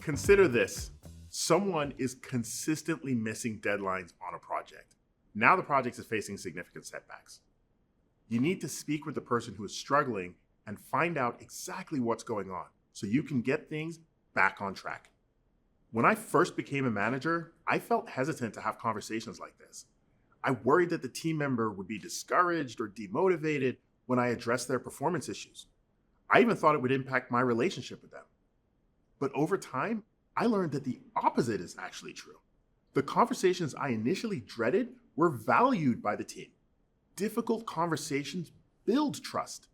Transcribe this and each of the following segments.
Consider this. Someone is consistently missing deadlines on a project. Now the project is facing significant setbacks. You need to speak with the person who is struggling and find out exactly what's going on so you can get things back on track. When I first became a manager, I felt hesitant to have conversations like this. I worried that the team member would be discouraged or demotivated when I addressed their performance issues. I even thought it would impact my relationship with them. But over time, I learned that the opposite is actually true. The conversations I initially dreaded were valued by the team. Difficult conversations build trust,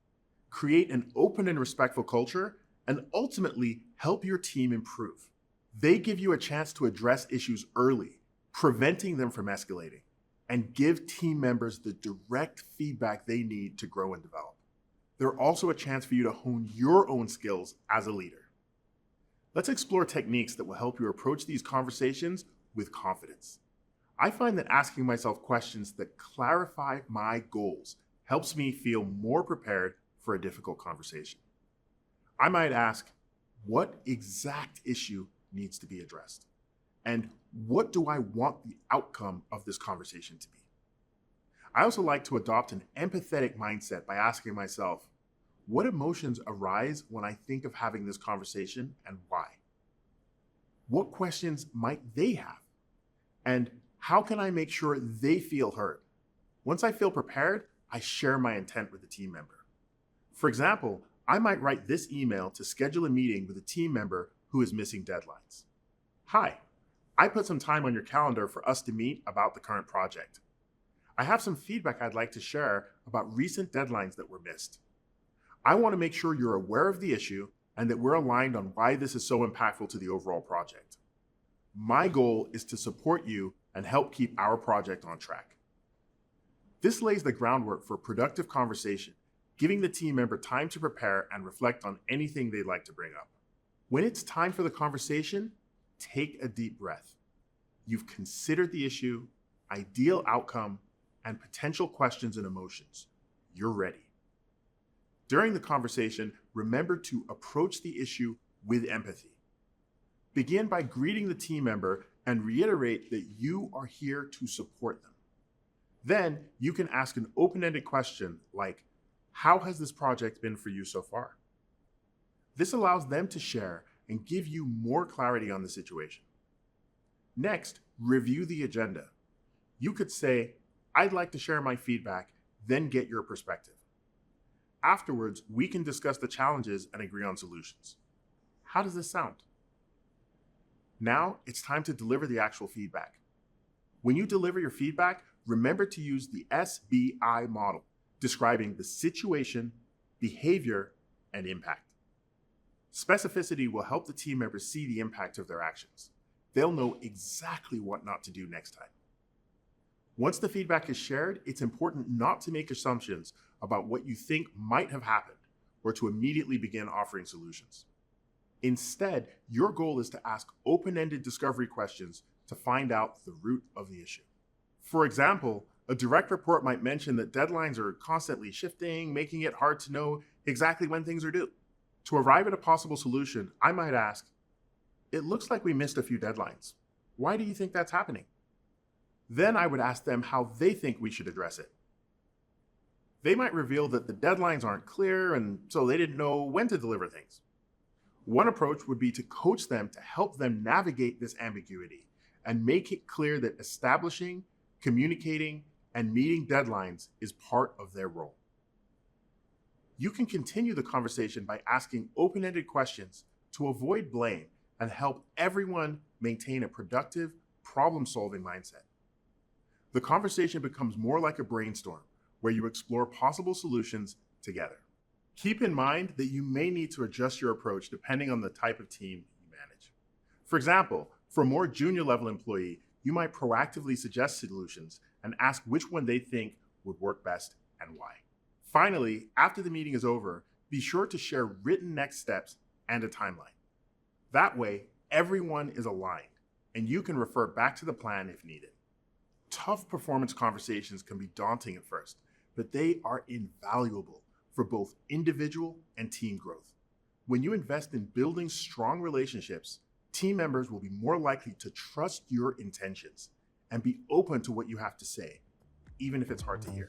create an open and respectful culture, and ultimately help your team improve. They give you a chance to address issues early, preventing them from escalating, and give team members the direct feedback they need to grow and develop. They're also a chance for you to hone your own skills as a leader. Let's explore techniques that will help you approach these conversations with confidence. I find that asking myself questions that clarify my goals helps me feel more prepared for a difficult conversation. I might ask, what exact issue needs to be addressed? And what do I want the outcome of this conversation to be? I also like to adopt an empathetic mindset by asking myself, what emotions arise when I think of having this conversation and why? What questions might they have? And how can I make sure they feel heard? Once I feel prepared, I share my intent with the team member. For example, I might write this email to schedule a meeting with a team member who is missing deadlines. Hi, I put some time on your calendar for us to meet about the current project. I have some feedback I'd like to share about recent deadlines that were missed. I want to make sure you're aware of the issue and that we're aligned on why this is so impactful to the overall project. My goal is to support you and help keep our project on track. This lays the groundwork for productive conversation, giving the team member time to prepare and reflect on anything they'd like to bring up. When it's time for the conversation, take a deep breath. You've considered the issue, ideal outcome, and potential questions and emotions. You're ready. During the conversation, remember to approach the issue with empathy. Begin by greeting the team member and reiterate that you are here to support them. Then you can ask an open-ended question like, how has this project been for you so far? This allows them to share and give you more clarity on the situation. Next, review the agenda. You could say, I'd like to share my feedback, then get your perspective. Afterwards, we can discuss the challenges and agree on solutions. How does this sound? Now, it's time to deliver the actual feedback. When you deliver your feedback, remember to use the SBI model, describing the situation, behavior, and impact. Specificity will help the team members see the impact of their actions. They'll know exactly what not to do next time. Once the feedback is shared, it's important not to make assumptions about what you think might have happened or to immediately begin offering solutions. Instead, your goal is to ask open-ended discovery questions to find out the root of the issue. For example, a direct report might mention that deadlines are constantly shifting, making it hard to know exactly when things are due. To arrive at a possible solution, I might ask, it looks like we missed a few deadlines. Why do you think that's happening? Then I would ask them how they think we should address it. They might reveal that the deadlines aren't clear and so they didn't know when to deliver things. One approach would be to coach them to help them navigate this ambiguity and make it clear that establishing, communicating, and meeting deadlines is part of their role. You can continue the conversation by asking open-ended questions to avoid blame and help everyone maintain a productive, problem-solving mindset. The conversation becomes more like a brainstorm where you explore possible solutions together. Keep in mind that you may need to adjust your approach depending on the type of team you manage. For example, for a more junior level employee, you might proactively suggest solutions and ask which one they think would work best and why. Finally, after the meeting is over, be sure to share written next steps and a timeline. That way, everyone is aligned and you can refer back to the plan if needed. Tough performance conversations can be daunting at first, but they are invaluable for both individual and team growth. When you invest in building strong relationships, team members will be more likely to trust your intentions and be open to what you have to say, even if it's hard to hear.